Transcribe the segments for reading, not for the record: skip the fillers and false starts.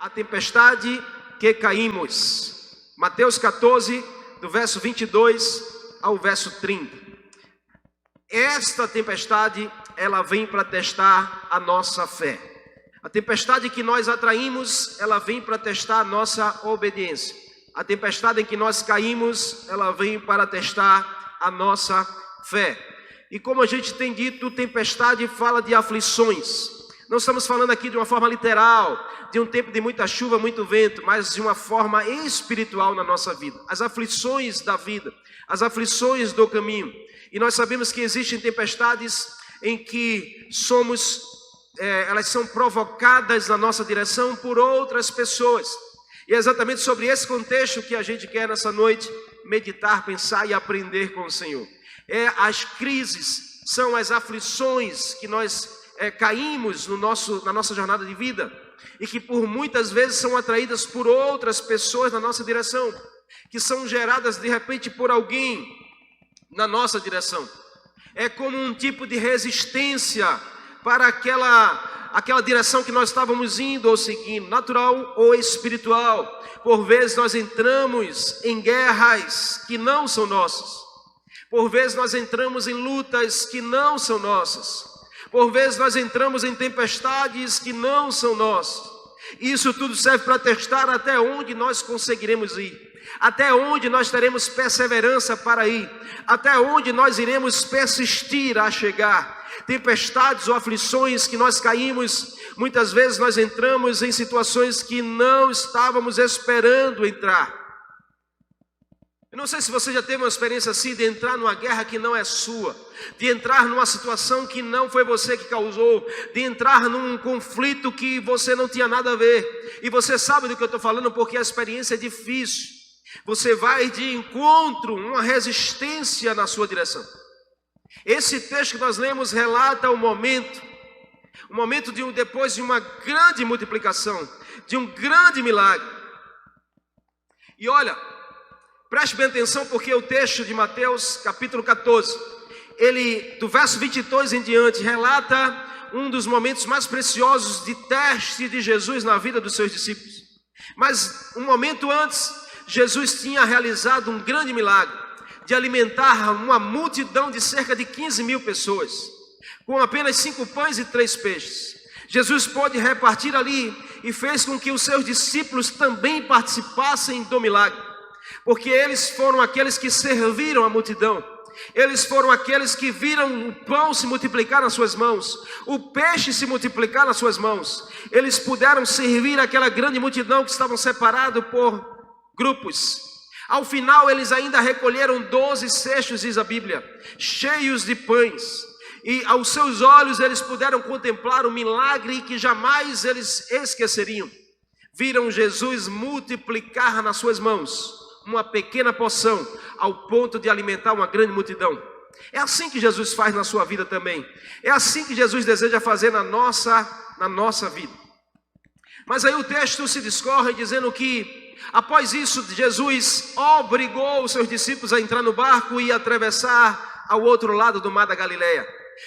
a tempestade que caímos. Mateus 14, do verso 22 ao verso 30. Esta tempestade, ela vem para testar a nossa fé. A tempestade que nós atraímos, ela vem para testar a nossa obediência. A tempestade em que nós caímos, ela vem para testar a nossa fé. E como a gente tem dito, tempestade fala de aflições. Não estamos falando aqui de uma forma literal, de um tempo de muita chuva, muito vento, mas de uma forma espiritual na nossa vida. As aflições da vida, as aflições do caminho. E nós sabemos que existem tempestades em que elas são provocadas na nossa direção por outras pessoas. E é exatamente sobre esse contexto que a gente quer nessa noite meditar, pensar e aprender com o Senhor. As crises são as aflições que nós caímos na nossa jornada de vida e que por muitas vezes são atraídas por outras pessoas na nossa direção, que são geradas de repente por alguém na nossa direção. É como um tipo de resistência para aquela direção que nós estávamos indo ou seguindo, natural ou espiritual. Por vezes nós entramos em guerras que não são nossas. Por vezes nós entramos em lutas que não são nossas. Por vezes nós entramos em tempestades que não são nossas. Isso tudo serve para testar até onde nós conseguiremos ir. Até onde nós teremos perseverança para ir. Até onde nós iremos persistir a chegar. Tempestades ou aflições que nós caímos, muitas vezes nós entramos em situações que não estávamos esperando entrar. Eu não sei se você já teve uma experiência assim de entrar numa guerra que não é sua, de entrar numa situação que não foi você que causou, de entrar num conflito que você não tinha nada a ver. E você sabe do que eu estou falando porque a experiência é difícil. Você vai de encontro, uma resistência na sua direção. Esse texto que nós lemos relata o momento depois de uma grande multiplicação, de um grande milagre. E olha, preste bem atenção porque o texto de Mateus capítulo 14, ele do verso 22 em diante, relata um dos momentos mais preciosos de teste de Jesus na vida dos seus discípulos. Mas um momento antes, Jesus tinha realizado um grande milagre, de alimentar uma multidão de cerca de 15 mil pessoas, com apenas 5 pães e 3 peixes. Jesus pôde repartir ali e fez com que os seus discípulos também participassem do milagre, porque eles foram aqueles que serviram a multidão, eles foram aqueles que viram o pão se multiplicar nas suas mãos, o peixe se multiplicar nas suas mãos. Eles puderam servir aquela grande multidão que estavam separados por grupos. Ao final eles ainda recolheram 12 cestos, diz a Bíblia, cheios de pães. E aos seus olhos eles puderam contemplar o milagre que jamais eles esqueceriam. Viram Jesus multiplicar nas suas mãos uma pequena porção, ao ponto de alimentar uma grande multidão. É assim que Jesus faz na sua vida também. É assim que Jesus deseja fazer na nossa vida. Mas aí o texto se discorre dizendo que após isso, Jesus obrigou os seus discípulos a entrar no barco e atravessar ao outro lado do mar da Galileia.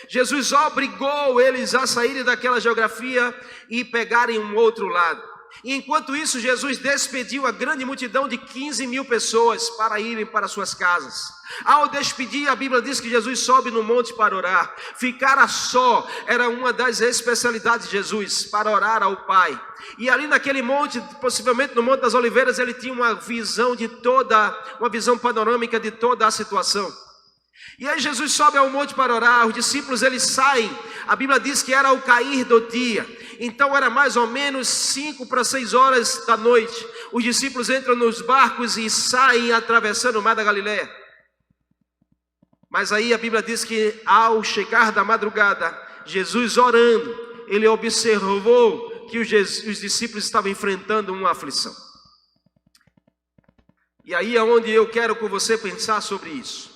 Jesus obrigou eles a saírem daquela geografia e pegarem um outro lado. E enquanto isso, Jesus despediu a grande multidão de 15 mil pessoas para irem para suas casas. Ao despedir, a Bíblia diz que Jesus sobe no monte para orar. Ficar a só era uma das especialidades de Jesus, para orar ao Pai. E ali naquele monte, possivelmente no Monte das Oliveiras, ele tinha uma visão panorâmica de toda a situação. E aí Jesus sobe ao monte para orar, os discípulos eles saem, a Bíblia diz que era ao cair do dia, então era mais ou menos 5 para 6 horas da noite, os discípulos entram nos barcos e saem atravessando o mar da Galileia. Mas aí a Bíblia diz que ao chegar da madrugada, Jesus orando, ele observou que os discípulos estavam enfrentando uma aflição. E aí é onde eu quero com você pensar sobre isso.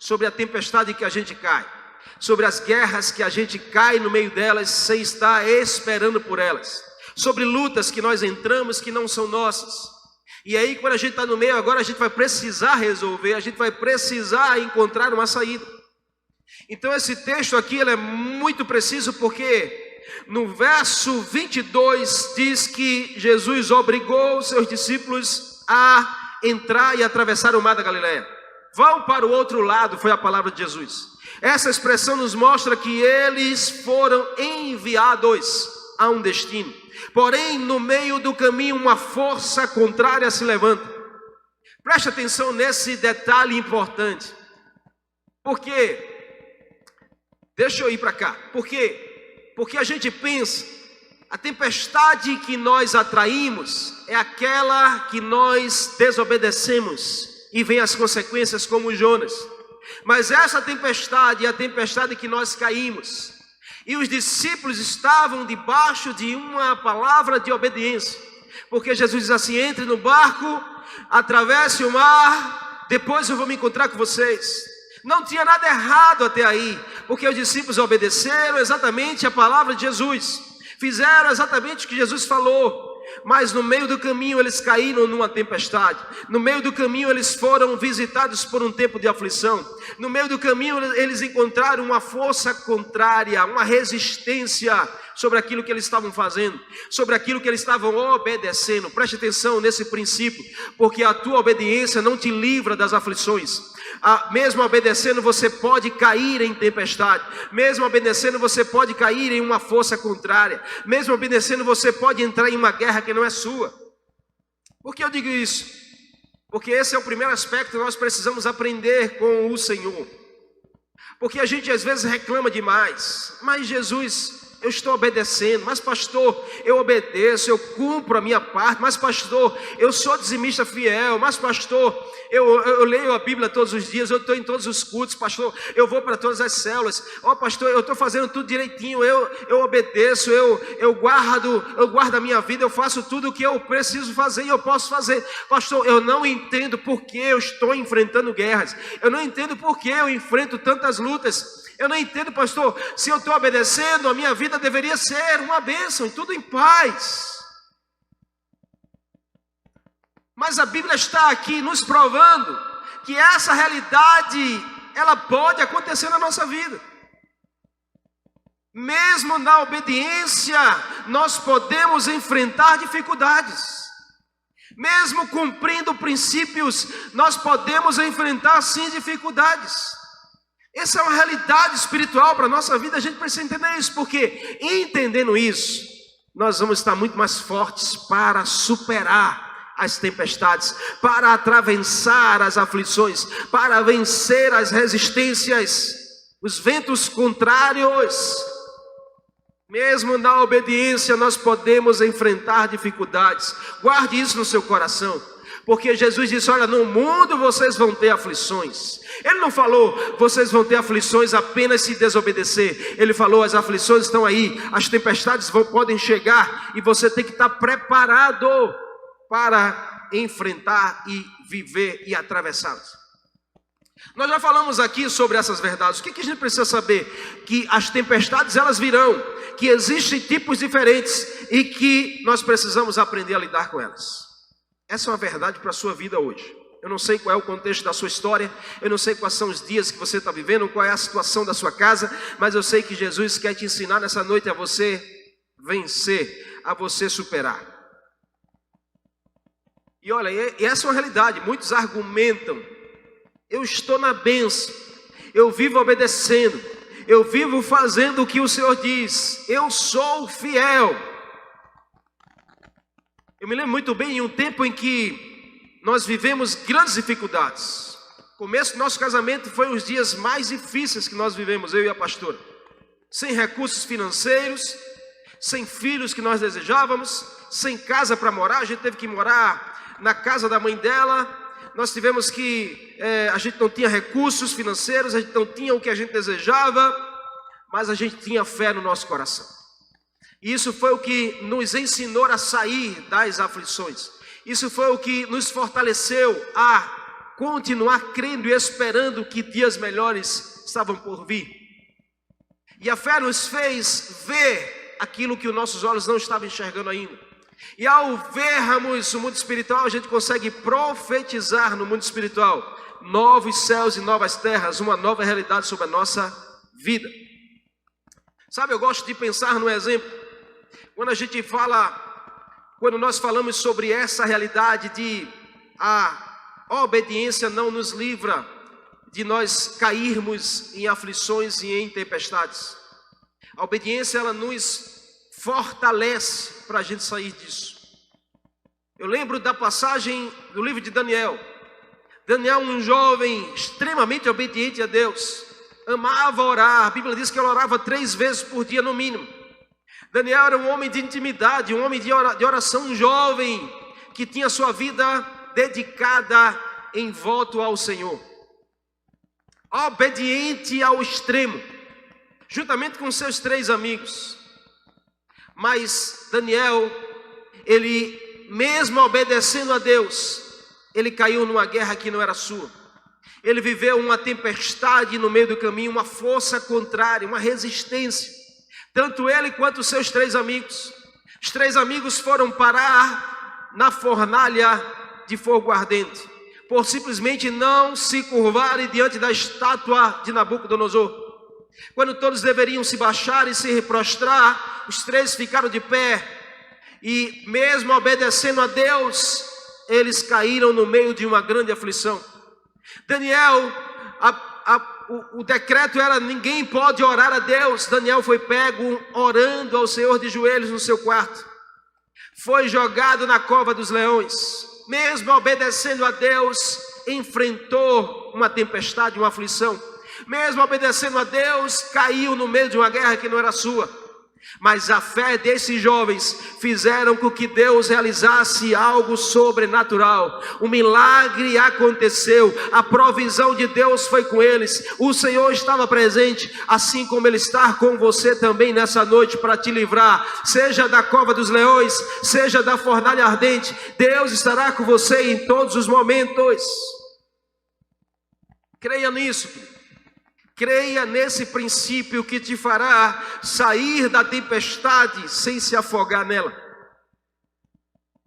Sobre a tempestade que a gente cai, sobre as guerras que a gente cai no meio delas sem estar esperando por elas, sobre lutas que nós entramos que não são nossas. E aí quando a gente está no meio agora, a gente vai precisar resolver, a gente vai precisar encontrar uma saída. Então esse texto aqui ele é muito preciso porque No verso 22 diz que Jesus obrigou seus discípulos a entrar e atravessar o mar da Galileia. Vão para o outro lado, foi a palavra de Jesus. Essa expressão nos mostra que eles foram enviados a um destino. Porém, no meio do caminho, uma força contrária se levanta. Preste atenção nesse detalhe importante. Por quê? Deixa eu ir para cá. Por quê? Porque a gente pensa, a tempestade que nós atraímos é aquela que nós desobedecemos e vem as consequências como Jonas. Mas essa tempestade é a tempestade que nós caímos. E os discípulos estavam debaixo de uma palavra de obediência. Porque Jesus diz assim: entre no barco, atravesse o mar, depois eu vou me encontrar com vocês. Não tinha nada errado até aí, porque os discípulos obedeceram exatamente a palavra de Jesus. Fizeram exatamente o que Jesus falou. Mas no meio do caminho eles caíram numa tempestade. No meio do caminho eles foram visitados por um tempo de aflição. No meio do caminho eles encontraram uma força contrária, uma resistência sobre aquilo que eles estavam fazendo, sobre aquilo que eles estavam obedecendo. Preste atenção nesse princípio, porque a tua obediência não te livra das aflições. Mesmo obedecendo, você pode cair em tempestade. Mesmo obedecendo, você pode cair em uma força contrária. Mesmo obedecendo, você pode entrar em uma guerra que não é sua. Por que eu digo isso? Porque esse é o primeiro aspecto que nós precisamos aprender com o Senhor. Porque a gente às vezes reclama demais. Mas Jesus, eu estou obedecendo. Mas pastor, eu obedeço, eu cumpro a minha parte. Mas pastor, eu sou dizimista fiel. Mas pastor, eu leio a Bíblia todos os dias, eu estou em todos os cultos, pastor, eu vou para todas as células. Pastor, eu estou fazendo tudo direitinho, eu obedeço, eu guardo a minha vida, eu faço tudo o que eu preciso fazer e eu posso fazer. Pastor, eu não entendo por que eu estou enfrentando guerras, eu não entendo por que eu enfrento tantas lutas. Eu não entendo, pastor, se eu estou obedecendo, a minha vida deveria ser uma bênção e tudo em paz. Mas a Bíblia está aqui nos provando que essa realidade, ela pode acontecer na nossa vida. Mesmo na obediência, nós podemos enfrentar dificuldades. Mesmo cumprindo princípios, nós podemos enfrentar sim dificuldades. Essa é uma realidade espiritual para a nossa vida, a gente precisa entender isso, porque entendendo isso, nós vamos estar muito mais fortes para superar as tempestades, para atravessar as aflições, para vencer as resistências, os ventos contrários. Mesmo na obediência nós podemos enfrentar dificuldades. Guarde isso no seu coração, porque Jesus disse: olha, no mundo vocês vão ter aflições. Ele não falou, vocês vão ter aflições apenas se desobedecer. Ele falou, as aflições estão aí, as tempestades podem chegar, e você tem que estar preparado para enfrentar e viver e atravessá-las. Nós já falamos aqui sobre essas verdades. O que a gente precisa saber? Que as tempestades elas virão, que existem tipos diferentes e que nós precisamos aprender a lidar com elas. Essa é uma verdade para a sua vida hoje. Eu não sei qual é o contexto da sua história, eu não sei quais são os dias que você está vivendo, qual é a situação da sua casa, mas eu sei que Jesus quer te ensinar nessa noite a você vencer, a você superar. E olha, essa é uma realidade. Muitos argumentam: eu estou na bênção, eu vivo obedecendo, eu vivo fazendo o que o Senhor diz, eu sou fiel. Eu me lembro muito bem em um tempo em que nós vivemos grandes dificuldades. O começo do nosso casamento foi os dias mais difíceis que nós vivemos, eu e a pastora. Sem recursos financeiros, sem filhos que nós desejávamos, sem casa para morar. A gente teve que morar na casa da mãe dela. Nós tivemos que, a gente não tinha recursos financeiros, a gente não tinha o que a gente desejava, mas a gente tinha fé no nosso coração. E isso foi o que nos ensinou a sair das aflições. Isso foi o que nos fortaleceu a continuar crendo e esperando que dias melhores estavam por vir. E a fé nos fez ver aquilo que os nossos olhos não estavam enxergando ainda. E ao vermos o mundo espiritual, a gente consegue profetizar no mundo espiritual novos céus e novas terras, uma nova realidade sobre a nossa vida. Sabe, eu gosto de pensar no exemplo. Quando nós falamos sobre essa realidade de a obediência não nos livra de nós cairmos em aflições e em tempestades. A obediência, ela nos fortalece para a gente sair disso. Eu lembro da passagem do livro de Daniel. Daniel, um jovem extremamente obediente a Deus, amava orar. A Bíblia diz que ele orava 3 vezes por dia no mínimo. Daniel era um homem de intimidade, um homem de oração, um jovem que tinha sua vida dedicada em voto ao Senhor. Obediente ao extremo, juntamente com seus 3 amigos. Mas Daniel, ele mesmo obedecendo a Deus, ele caiu numa guerra que não era sua. Ele viveu uma tempestade no meio do caminho, uma força contrária, uma resistência. Tanto ele quanto os seus 3 amigos. Os 3 amigos foram parar na fornalha de fogo ardente, por simplesmente não se curvarem diante da estátua de Nabucodonosor. Quando todos deveriam se baixar e se prostrar, os 3 ficaram de pé. E mesmo obedecendo a Deus, eles caíram no meio de uma grande aflição. Daniel, o decreto era: ninguém pode orar a Deus. Daniel foi pego orando ao Senhor de joelhos no seu quarto. Foi jogado na cova dos leões. Mesmo obedecendo a Deus, enfrentou uma tempestade, uma aflição. Mesmo obedecendo a Deus, caiu no meio de uma guerra que não era sua. Mas a fé desses jovens fizeram com que Deus realizasse algo sobrenatural. Um milagre aconteceu, a provisão de Deus foi com eles. O Senhor estava presente, assim como Ele está com você também nessa noite, para te livrar, seja da cova dos leões, seja da fornalha ardente. Deus estará com você em todos os momentos. Creia nisso. Creia nesse princípio que te fará sair da tempestade sem se afogar nela.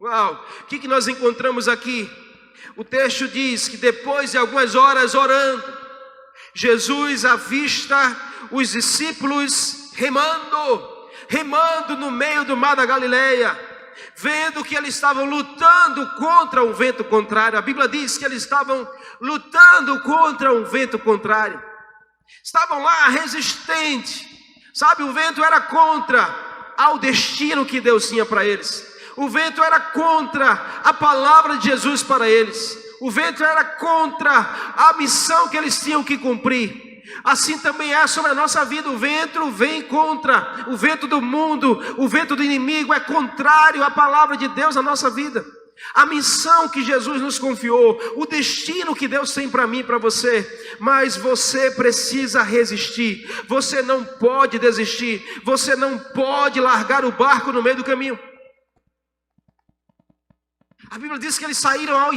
Uau! O que nós encontramos aqui? O texto diz que depois de algumas horas orando, Jesus avista os discípulos remando no meio do mar da Galileia, vendo que eles estavam lutando contra um vento contrário. A Bíblia diz que eles estavam lutando contra um vento contrário. Estavam lá resistentes, sabe, o vento era contra ao destino que Deus tinha para eles. O vento era contra a palavra de Jesus para eles. O vento era contra a missão que eles tinham que cumprir. Assim também é sobre a nossa vida. O vento vem contra, o vento do mundo, o vento do inimigo é contrário à palavra de Deus na nossa vida. A missão que Jesus nos confiou, o destino que Deus tem para mim e para você. Mas você precisa resistir. Você não pode desistir. Você não pode largar o barco no meio do caminho. A Bíblia diz que eles saíram ao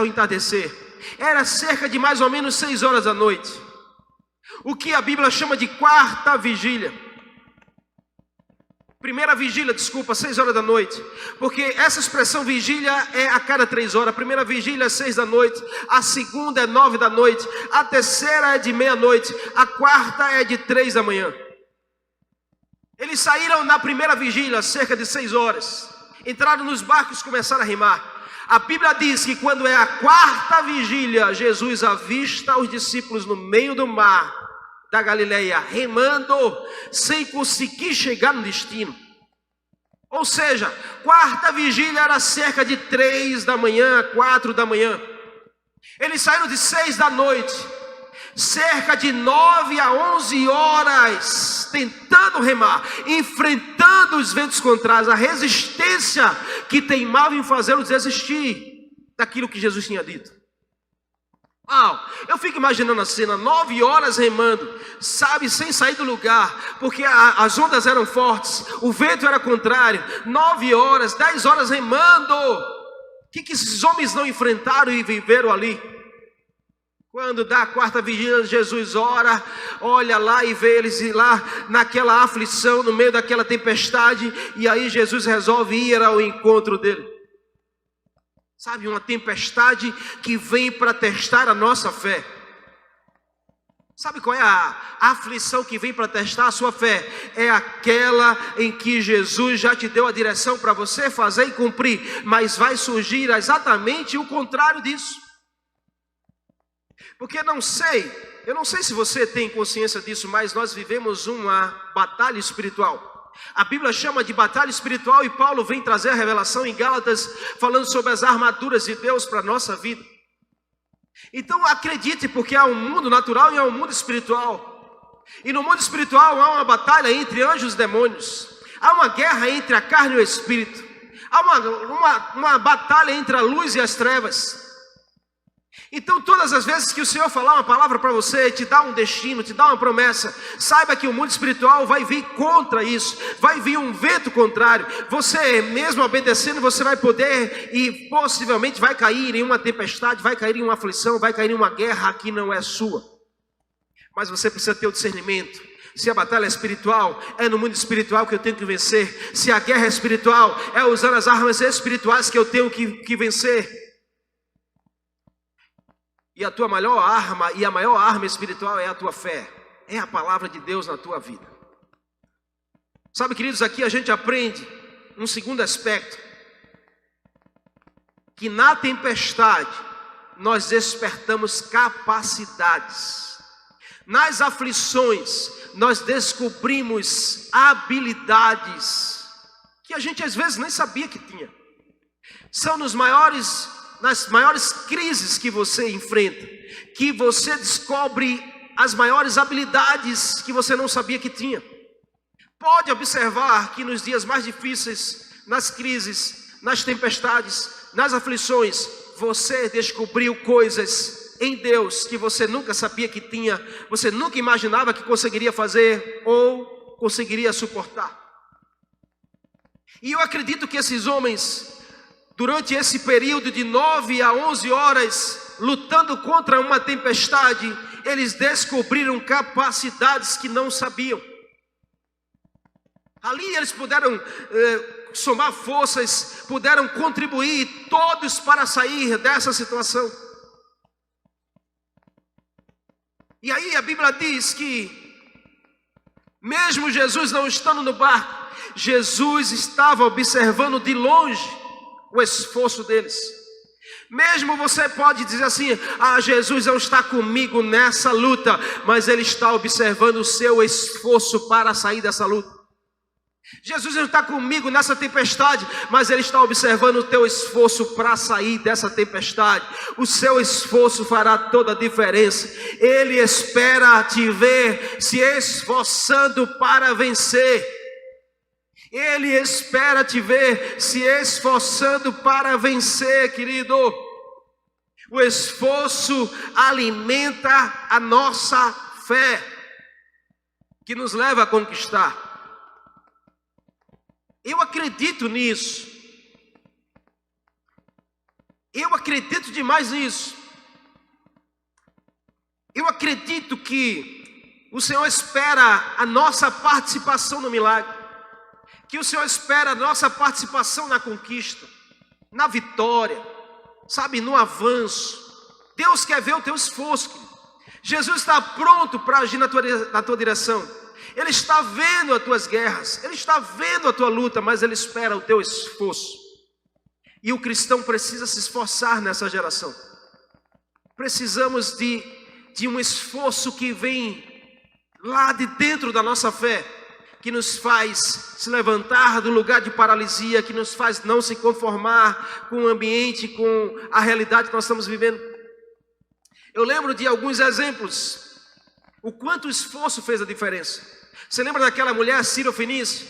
entardecer. Era cerca de mais ou menos 6 horas da noite. O que a Bíblia chama de quarta vigília. Primeira vigília, 6 horas da noite. Porque essa expressão vigília é a cada 3 horas. A primeira vigília é 6 da noite. A segunda é 9 da noite. A terceira é de meia-noite. A quarta é de 3 da manhã. Eles saíram na primeira vigília, cerca de 6 horas. Entraram nos barcos e começaram a remar. A Bíblia diz que quando é a quarta vigília, Jesus avista os discípulos no meio do mar da Galileia, remando, sem conseguir chegar no destino. Ou seja, quarta vigília era cerca de 3 da manhã, 4 da manhã. Eles saíram de 6 da noite, cerca de 9 a 11 horas, tentando remar, enfrentando os ventos contrários, a resistência que teimava em fazê-los desistir daquilo que Jesus tinha dito. Eu fico imaginando a cena, 9 horas remando, sabe, sem sair do lugar, porque as ondas eram fortes, o vento era contrário. 9 horas, 10 horas remando. O que esses homens não enfrentaram e viveram ali? Quando dá a quarta vigília, Jesus olha lá e vê eles lá naquela aflição, no meio daquela tempestade, e aí Jesus resolve ir ao encontro dele. Sabe, uma tempestade que vem para testar a nossa fé. Sabe qual é a aflição que vem para testar a sua fé? É aquela em que Jesus já te deu a direção para você fazer e cumprir, mas vai surgir exatamente o contrário disso. Porque eu não sei se você tem consciência disso, mas nós vivemos uma batalha espiritual. A Bíblia chama de batalha espiritual e Paulo vem trazer a revelação em Gálatas, falando sobre as armaduras de Deus para a nossa vida. Então acredite, porque há um mundo natural e há um mundo espiritual. E no mundo espiritual há uma batalha entre anjos e demônios. Há uma guerra entre a carne e o espírito. Há uma batalha entre a luz e as trevas. Então todas as vezes que o Senhor falar uma palavra para você, te dá um destino, te dá uma promessa, saiba que o mundo espiritual vai vir contra isso, vai vir um vento contrário. Você mesmo obedecendo, você vai poder e possivelmente vai cair em uma tempestade, vai cair em uma aflição, vai cair em uma guerra que não é sua. Mas você precisa ter o discernimento. Se a batalha é espiritual, é no mundo espiritual que eu tenho que vencer. Se a guerra é espiritual, é usando as armas espirituais que eu tenho que vencer. E a tua maior arma, e a maior arma espiritual é a tua fé. É a palavra de Deus na tua vida. Sabe, queridos, aqui a gente aprende um segundo aspecto. Que na tempestade nós despertamos capacidades. Nas aflições nós descobrimos habilidades que a gente às vezes nem sabia que tinha. São nas maiores crises que você enfrenta, que você descobre as maiores habilidades que você não sabia que tinha. Pode observar que nos dias mais difíceis, nas crises, nas tempestades, nas aflições, você descobriu coisas em Deus que você nunca sabia que tinha, você nunca imaginava que conseguiria fazer ou conseguiria suportar. E eu acredito que esses homens, durante esse período de 9 a 11 horas, lutando contra uma tempestade, eles descobriram capacidades que não sabiam. Ali eles puderam somar forças, puderam contribuir todos para sair dessa situação. E aí a Bíblia diz que, mesmo Jesus não estando no barco, Jesus estava observando de longe o esforço deles. Mesmo você pode dizer assim: Jesus não está comigo nessa luta, mas Ele está observando o seu esforço para sair dessa luta. Jesus não está comigo nessa tempestade, mas Ele está observando o teu esforço para sair dessa tempestade. O seu esforço fará toda a diferença. Ele espera te ver se esforçando para vencer. Ele espera te ver se esforçando para vencer, querido. O esforço alimenta a nossa fé, que nos leva a conquistar. Eu acredito nisso. Eu acredito demais nisso. Eu acredito que o Senhor espera a nossa participação no milagre. Que o Senhor espera a nossa participação na conquista, na vitória, sabe, no avanço. Deus quer ver o teu esforço, querido. Jesus está pronto para agir na tua direção. Ele está vendo as tuas guerras, Ele está vendo a tua luta, mas Ele espera o teu esforço. E o cristão precisa se esforçar nessa geração. Precisamos de um esforço que vem lá de dentro da nossa fé, que nos faz se levantar do lugar de paralisia, que nos faz não se conformar com o ambiente, com a realidade que nós estamos vivendo. Eu lembro de alguns exemplos, o quanto o esforço fez a diferença. Você lembra daquela mulher Sírio-Fenícia,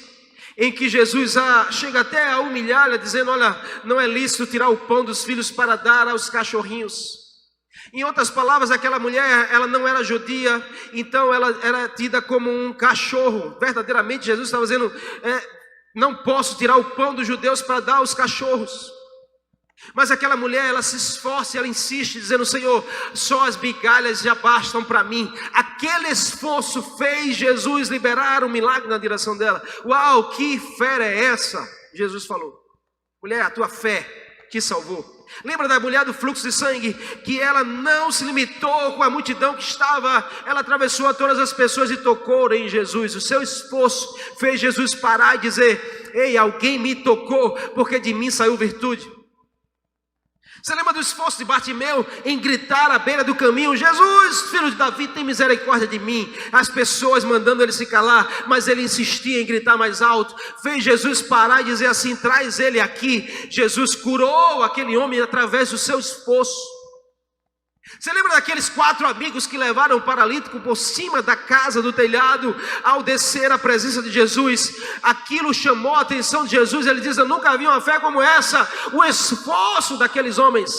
em que Jesus chega até a humilhá-la, dizendo: olha, não é lícito tirar o pão dos filhos para dar aos cachorrinhos. Em outras palavras, aquela mulher, ela não era judia, então ela era tida como um cachorro. Verdadeiramente, Jesus estava dizendo: não posso tirar o pão dos judeus para dar aos cachorros. Mas aquela mulher, ela se esforça, ela insiste, dizendo: Senhor, só as migalhas já bastam para mim. Aquele esforço fez Jesus liberar um milagre na direção dela. Uau, que fé é essa? Jesus falou: mulher, a tua fé te salvou. Lembra da mulher do fluxo de sangue? Que ela não se limitou com a multidão que estava. Ela atravessou a todas as pessoas e tocou em Jesus. O seu esforço fez Jesus parar e dizer: ei, alguém me tocou, porque de mim saiu virtude. Você lembra do esforço de Bartimeu em gritar à beira do caminho: Jesus, filho de Davi, tem misericórdia de mim. As pessoas mandando ele se calar, mas ele insistia em gritar mais alto. Fez Jesus parar e dizer assim: traz ele aqui. Jesus curou aquele homem através do seu esforço. Você lembra daqueles 4 amigos que levaram o paralítico por cima da casa, do telhado, ao descer à presença de Jesus? Aquilo chamou a atenção de Jesus. Ele diz: eu nunca vi uma fé como essa. O esforço daqueles homens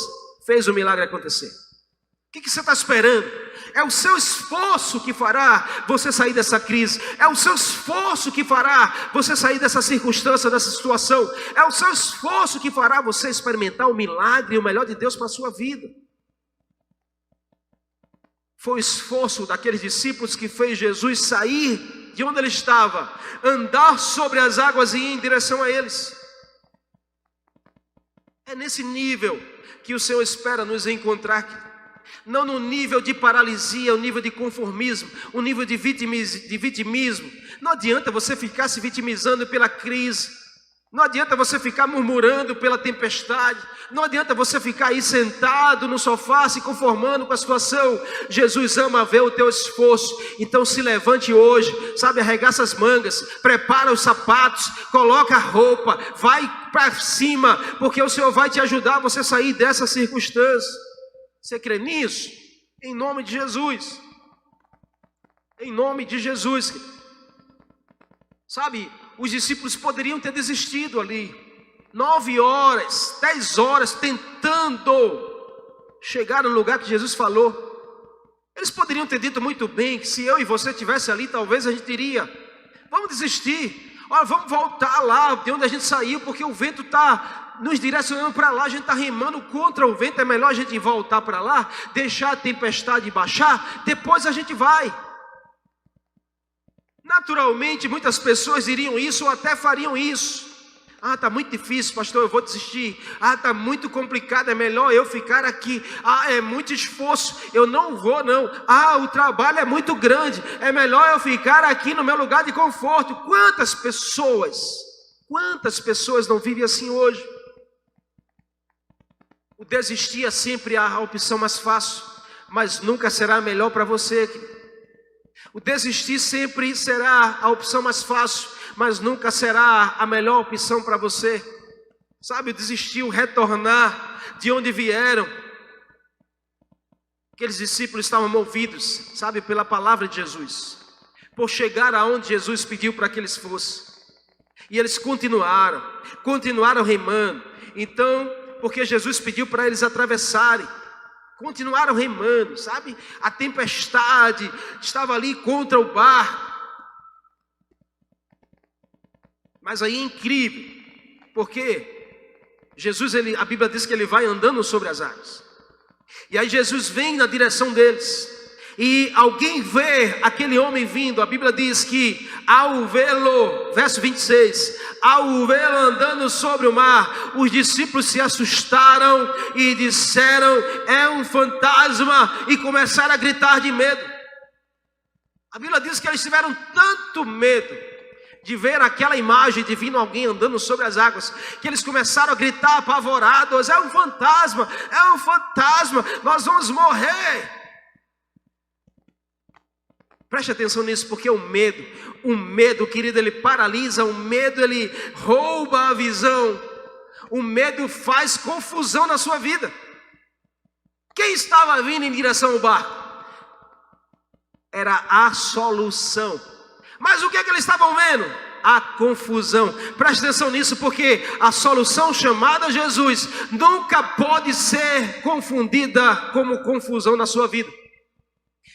fez o milagre acontecer. O que você está esperando? É o seu esforço que fará você sair dessa crise. É o seu esforço que fará você sair dessa circunstância, dessa situação. É o seu esforço que fará você experimentar o milagre e o melhor de Deus para a sua vida. Foi o esforço daqueles discípulos que fez Jesus sair de onde ele estava, andar sobre as águas e ir em direção a eles. É nesse nível que o Senhor espera nos encontrar. Não no nível de paralisia, o nível de conformismo, o nível de vitimismo. Não adianta você ficar se vitimizando pela crise. Não adianta você ficar murmurando pela tempestade. Não adianta você ficar aí sentado no sofá se conformando com a situação. Jesus ama ver o teu esforço. Então se levante hoje, sabe, arregaça as mangas, prepara os sapatos, coloca a roupa, vai para cima, porque o Senhor vai te ajudar a você sair dessa circunstância. Você crê nisso? Em nome de Jesus. Em nome de Jesus. Sabe, os discípulos poderiam ter desistido ali. 9 horas, 10 horas tentando chegar no lugar que Jesus falou. Eles poderiam ter dito muito bem que se eu e você estivesse ali, talvez a gente diria: vamos desistir. Olha, vamos voltar lá de onde a gente saiu, porque o vento está nos direcionando para lá, a gente está remando contra o vento. É melhor a gente voltar para lá, deixar a tempestade baixar, depois a gente vai. Naturalmente, muitas pessoas diriam isso ou até fariam isso. Ah, está muito difícil, pastor, eu vou desistir. Ah, está muito complicado, é melhor eu ficar aqui. Ah, é muito esforço, eu não vou não. Ah, o trabalho é muito grande, é melhor eu ficar aqui no meu lugar de conforto. Quantas pessoas não vivem assim hoje? O desistir é sempre a opção mais fácil, mas nunca será melhor para você. O desistir sempre será a opção mais fácil, mas nunca será a melhor opção para você. Sabe, o desistir, o retornar de onde vieram. Aqueles discípulos estavam movidos, sabe, pela palavra de Jesus, por chegar aonde Jesus pediu para que eles fossem. E eles continuaram remando. Então, porque Jesus pediu para eles atravessarem, continuaram remando, sabe? A tempestade estava ali contra o barco. Mas aí é incrível, porque Jesus, a Bíblia diz que ele vai andando sobre as águas. E aí Jesus vem na direção deles. E alguém vê aquele homem vindo. A Bíblia diz que ao vê-lo, verso 26, ao vê-lo andando sobre o mar, os discípulos se assustaram e disseram: é um fantasma, e começaram a gritar de medo. A Bíblia diz que eles tiveram tanto medo de ver aquela imagem de vindo alguém andando sobre as águas, que eles começaram a gritar apavorados: é um fantasma, nós vamos morrer. Preste atenção nisso, porque o medo, querido, ele paralisa, o medo, ele rouba a visão, o medo faz confusão na sua vida. Quem estava vindo em direção ao barco? Era a solução. Mas o que é que eles estavam vendo? A confusão. Preste atenção nisso, porque a solução chamada Jesus nunca pode ser confundida como confusão na sua vida.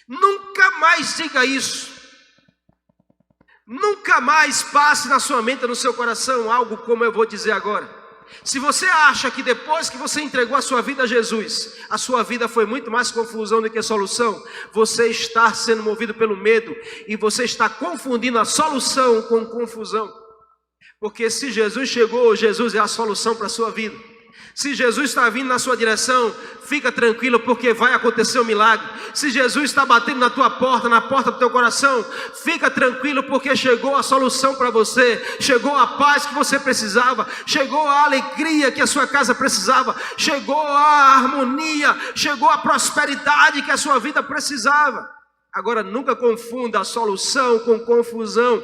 Nunca mais diga isso. Nunca mais passe na sua mente, no seu coração, algo como eu vou dizer agora. Se você acha que depois que você entregou a sua vida a Jesus, a sua vida foi muito mais confusão do que solução, você está sendo movido pelo medo e você está confundindo a solução com confusão. Porque se Jesus chegou, Jesus é a solução para a sua vida. Se Jesus está vindo na sua direção, fica tranquilo, porque vai acontecer um milagre. Se Jesus está batendo na tua porta, na porta do teu coração, fica tranquilo, porque chegou a solução para você, chegou a paz que você precisava, chegou a alegria que a sua casa precisava, chegou a harmonia, chegou a prosperidade que a sua vida precisava. Agora, nunca confunda a solução com confusão.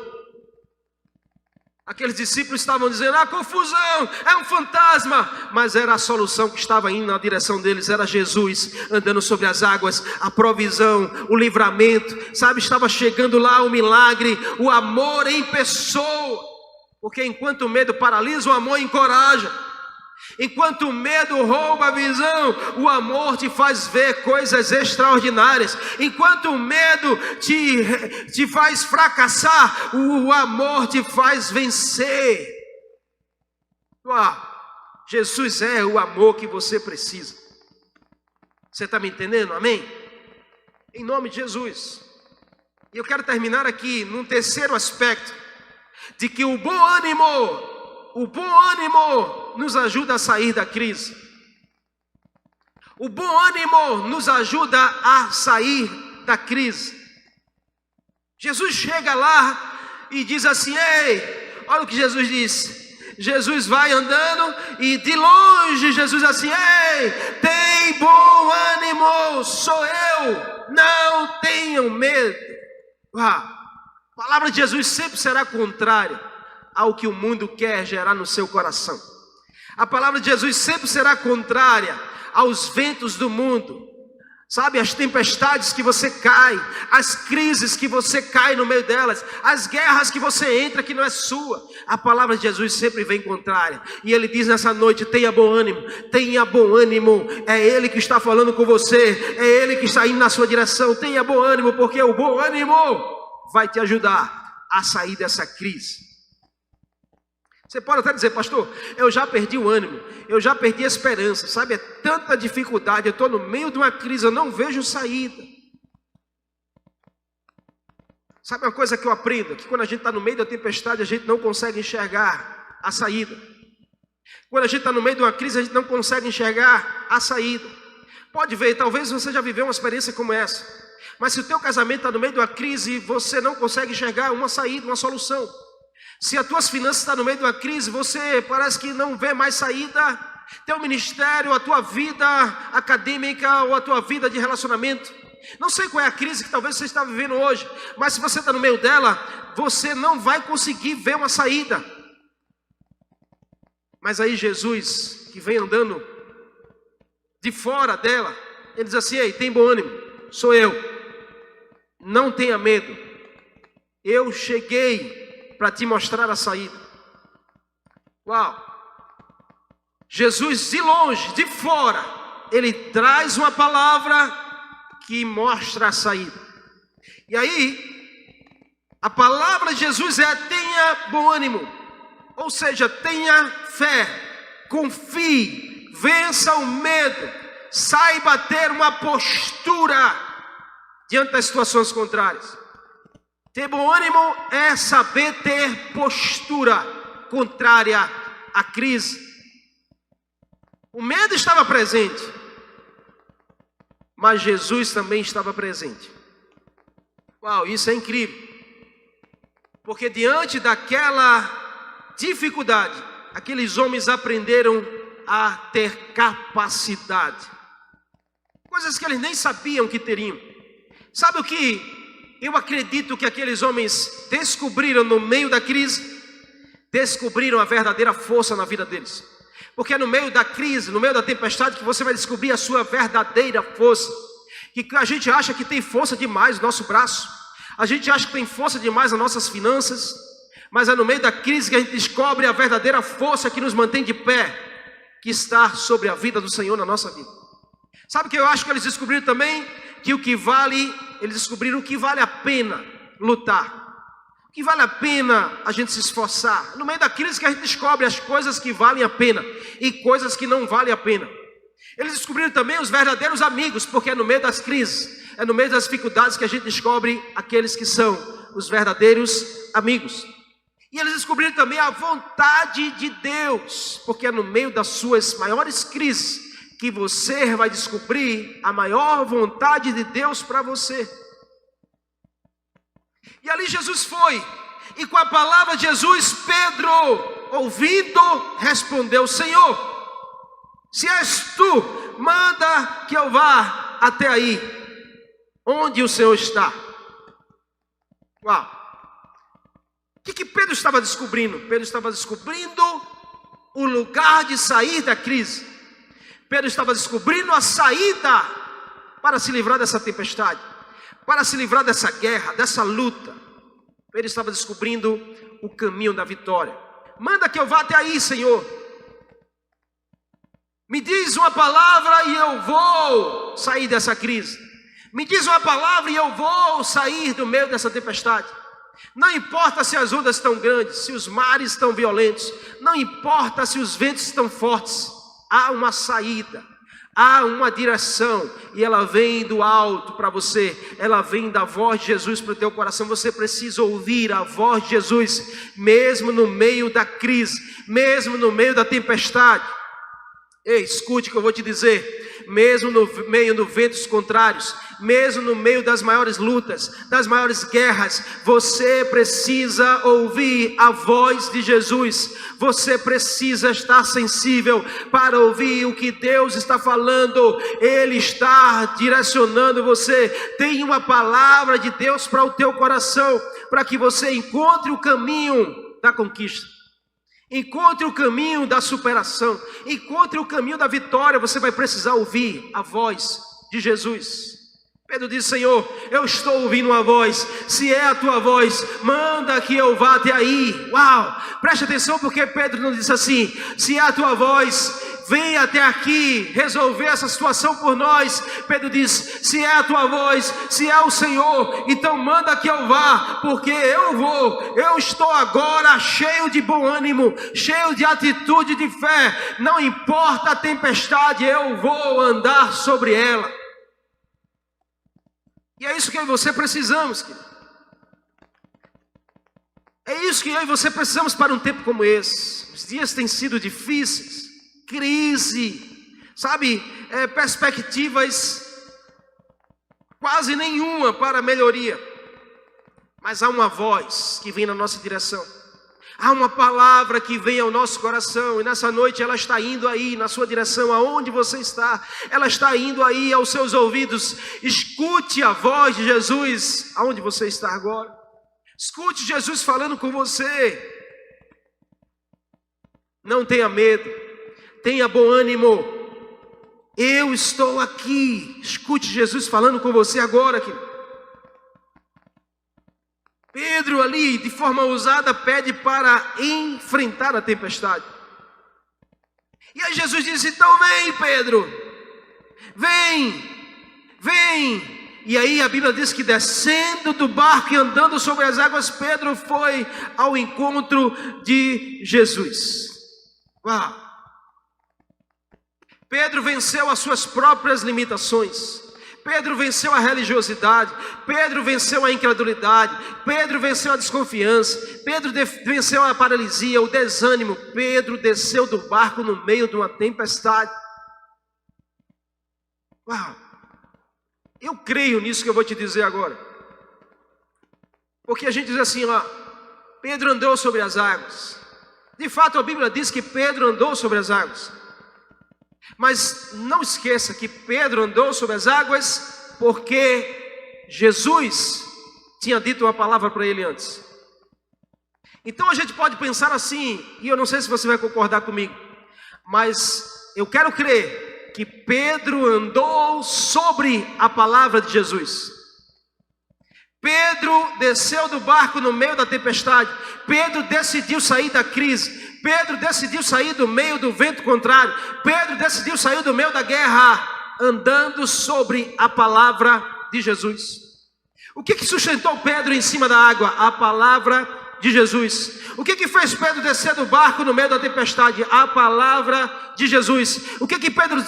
Aqueles discípulos estavam dizendo: confusão, é um fantasma. Mas era a solução que estava indo na direção deles. Era Jesus andando sobre as águas, a provisão, o livramento, sabe, estava chegando lá o milagre, o amor em pessoa. Porque enquanto o medo paralisa, o amor encoraja. Enquanto o medo rouba a visão, o amor te faz ver coisas extraordinárias. Enquanto o medo te faz fracassar, o amor te faz vencer. Jesus é o amor que você precisa. Você está me entendendo? Amém? Em nome de Jesus. E eu quero terminar aqui num terceiro aspecto, de que o bom ânimo nos ajuda a sair da crise. O bom ânimo nos ajuda a sair da crise. Jesus chega lá e diz assim: ei, olha o que Jesus disse. Jesus vai andando e de longe Jesus assim: ei, tem bom ânimo, sou eu, não tenham medo. A palavra de Jesus sempre será contrária ao que o mundo quer gerar no seu coração. A palavra de Jesus sempre será contrária aos ventos do mundo. Sabe, as tempestades que você cai, as crises que você cai no meio delas, as guerras que você entra que não é sua. A palavra de Jesus sempre vem contrária. E Ele diz nessa noite: tenha bom ânimo, tenha bom ânimo. É Ele que está falando com você, é Ele que está indo na sua direção. Tenha bom ânimo, porque o bom ânimo vai te ajudar a sair dessa crise. Você pode até dizer: pastor, eu já perdi o ânimo, eu já perdi a esperança, sabe, é tanta dificuldade, eu estou no meio de uma crise, eu não vejo saída. Sabe uma coisa que eu aprendo? Que quando a gente está no meio da tempestade, a gente não consegue enxergar a saída. Quando a gente está no meio de uma crise, a gente não consegue enxergar a saída. Pode ver, talvez você já viveu uma experiência como essa, mas se o teu casamento está no meio de uma crise, você não consegue enxergar uma saída, uma solução. Se as tuas finanças estão no meio de uma crise, você parece que não vê mais saída. Teu ministério, a tua vida acadêmica ou a tua vida de relacionamento. Não sei qual é a crise que talvez você está vivendo hoje, mas se você está no meio dela, você não vai conseguir ver uma saída. Mas aí Jesus, que vem andando de fora dela, Ele diz assim: ei, tem bom ânimo, sou eu, não tenha medo, eu cheguei para te mostrar a saída. Uau! Jesus de longe, de fora, Ele traz uma palavra que mostra a saída. E aí, a palavra de Jesus é: tenha bom ânimo. Ou seja, tenha fé, confie, vença o medo, saiba ter uma postura diante das situações contrárias. Ter bom ânimo é saber ter postura contrária à crise. O medo estava presente, mas Jesus também estava presente. Uau, isso é incrível. Porque diante daquela dificuldade, aqueles homens aprenderam a ter capacidade. Coisas que eles nem sabiam que teriam. Sabe o que eu acredito que aqueles homens descobriram no meio da crise? Descobriram a verdadeira força na vida deles. Porque é no meio da crise, no meio da tempestade, que você vai descobrir a sua verdadeira força. Que a gente acha que tem força demais no nosso braço, a gente acha que tem força demais nas nossas finanças, mas é no meio da crise que a gente descobre a verdadeira força que nos mantém de pé, que está sobre a vida do Senhor na nossa vida. Sabe o que eu acho que eles descobriram também? Que o que vale, eles descobriram que vale a pena lutar, que vale a pena a gente se esforçar. No meio da crise que a gente descobre as coisas que valem a pena e coisas que não valem a pena. Eles descobriram também os verdadeiros amigos, porque é no meio das crises, é no meio das dificuldades que a gente descobre aqueles que são os verdadeiros amigos. E eles descobriram também a vontade de Deus, porque é no meio das suas maiores crises que você vai descobrir a maior vontade de Deus para você. E ali Jesus foi, e com a palavra de Jesus, Pedro, ouvindo, respondeu: Senhor, se és tu, manda que eu vá até aí, onde o Senhor está. Uau! O que Pedro estava descobrindo? Pedro estava descobrindo o lugar de sair da crise. Pedro estava descobrindo a saída para se livrar dessa tempestade, para se livrar dessa guerra, dessa luta. Pedro estava descobrindo o caminho da vitória. Manda que eu vá até aí, Senhor. Me diz uma palavra e eu vou sair dessa crise. Me diz uma palavra e eu vou sair do meio dessa tempestade. Não importa se as ondas estão grandes, se os mares estão violentos, não importa se os ventos estão fortes, há uma saída, há uma direção, e ela vem do alto para você, ela vem da voz de Jesus para o teu coração. Você precisa ouvir a voz de Jesus, mesmo no meio da crise, mesmo no meio da tempestade. Ei, escute o que eu vou te dizer. Mesmo no meio de ventos contrários, mesmo no meio das maiores lutas, das maiores guerras, você precisa ouvir a voz de Jesus. Você precisa estar sensível para ouvir o que Deus está falando. Ele está direcionando você. Tem uma palavra de Deus para o teu coração, para que você encontre o caminho da conquista, encontre o caminho da superação, encontre o caminho da vitória. Você vai precisar ouvir a voz de Jesus. Pedro disse: Senhor, eu estou ouvindo uma voz. Se é a tua voz, manda que eu vá até aí. Uau, preste atenção, porque Pedro não disse assim: se é a tua voz, vem até aqui resolver essa situação por nós. Pedro diz: se é a tua voz, se é o Senhor, então manda que eu vá, porque eu vou. Eu estou agora cheio de bom ânimo, cheio de atitude de fé. Não importa a tempestade, eu vou andar sobre ela. E é isso que eu e você precisamos, querido. É isso que eu e você precisamos para um tempo como esse. Os dias têm sido difíceis, crise, sabe, perspectivas quase nenhuma para melhoria. Mas há uma voz que vem na nossa direção. Há uma palavra que vem ao nosso coração, e nessa noite ela está indo aí na sua direção, aonde você está. Ela está indo aí aos seus ouvidos. Escute a voz de Jesus aonde você está agora. Escute Jesus falando com você. Não tenha medo, tenha bom ânimo. Eu estou aqui. Escute Jesus falando com você agora, querido. Pedro ali, de forma ousada, pede para enfrentar a tempestade. E aí Jesus disse: então vem, Pedro, vem. E aí a Bíblia diz que descendo do barco e andando sobre as águas, Pedro foi ao encontro de Jesus. Uau! Pedro venceu as suas próprias limitações. Pedro venceu a religiosidade, Pedro venceu a incredulidade, Pedro venceu a desconfiança, Pedro venceu a paralisia, o desânimo. Pedro desceu do barco no meio de uma tempestade. Uau! Eu creio nisso que eu vou te dizer agora. Porque a gente diz assim, ó, Pedro andou sobre as águas. De fato a Bíblia diz que Pedro andou sobre as águas. Mas não esqueça que Pedro andou sobre as águas porque Jesus tinha dito uma palavra para ele antes. Então a gente pode pensar assim, e eu não sei se você vai concordar comigo, mas eu quero crer que Pedro andou sobre a palavra de Jesus. Pedro desceu do barco no meio da tempestade. Pedro decidiu sair da crise. Pedro decidiu sair do meio do vento contrário. Pedro decidiu sair do meio da guerra, andando sobre a palavra de Jesus. O que sustentou Pedro em cima da água? A palavra de Jesus. O que fez Pedro descer do barco no meio da tempestade? A palavra de Jesus. O que Pedro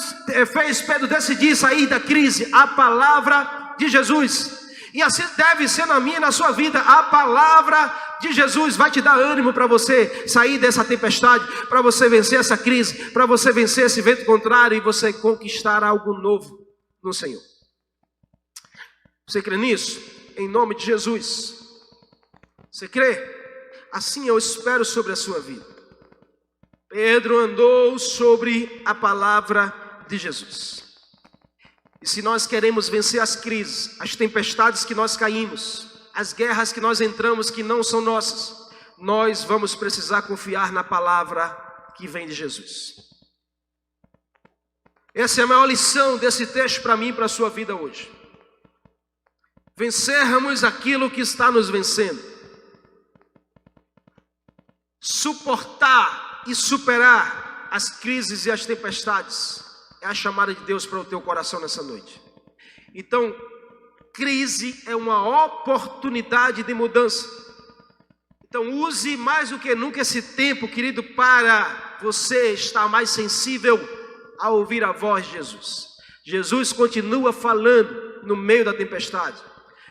fez Pedro decidir sair da crise? A palavra de Jesus. E assim deve ser na minha e na sua vida, a palavra de Jesus vai te dar ânimo para você sair dessa tempestade, para você vencer essa crise, para você vencer esse vento contrário e você conquistar algo novo no Senhor. Você crê nisso? Em nome de Jesus. Você crê? Assim eu espero sobre a sua vida. Pedro andou sobre a palavra de Jesus. E se nós queremos vencer as crises, as tempestades que nós caímos, as guerras que nós entramos que não são nossas, nós vamos precisar confiar na palavra que vem de Jesus. Essa é a maior lição desse texto para mim e para a sua vida hoje. Vencermos aquilo que está nos vencendo. Suportar e superar as crises e as tempestades é a chamada de Deus para o teu coração nessa noite. Então, crise é uma oportunidade de mudança. Então, use mais do que nunca esse tempo, querido, para você estar mais sensível a ouvir a voz de Jesus. Jesus continua falando no meio da tempestade.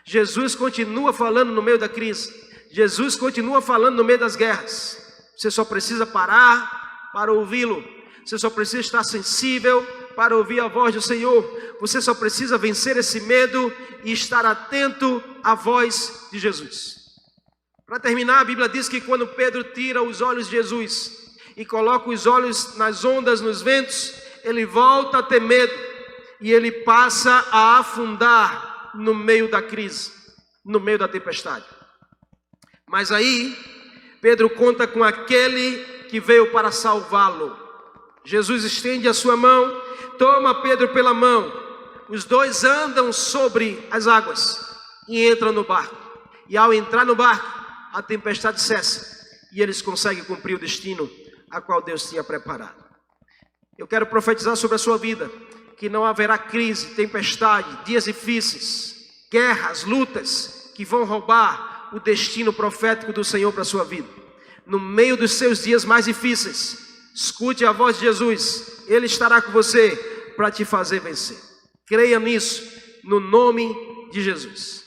Jesus continua falando no meio da crise. Jesus continua falando no meio das guerras. Você só precisa parar para ouvi-lo. Você só precisa estar sensível para ouvir a voz do Senhor. Você só precisa vencer esse medo e estar atento à voz de Jesus. Para terminar, a Bíblia diz que quando Pedro tira os olhos de Jesus e coloca os olhos nas ondas, nos ventos, ele volta a ter medo e ele passa a afundar no meio da crise, no meio da tempestade. Mas aí, Pedro conta com aquele que veio para salvá-lo. Jesus estende a sua mão, toma Pedro pela mão, os dois andam sobre as águas e entram no barco. E ao entrar no barco, a tempestade cessa e eles conseguem cumprir o destino a qual Deus tinha preparado. Eu quero profetizar sobre a sua vida que não haverá crise, tempestade, dias difíceis, guerras, lutas que vão roubar o destino profético do Senhor para a sua vida. No meio dos seus dias mais difíceis, escute a voz de Jesus. Ele estará com você para te fazer vencer. Creia nisso, no nome de Jesus.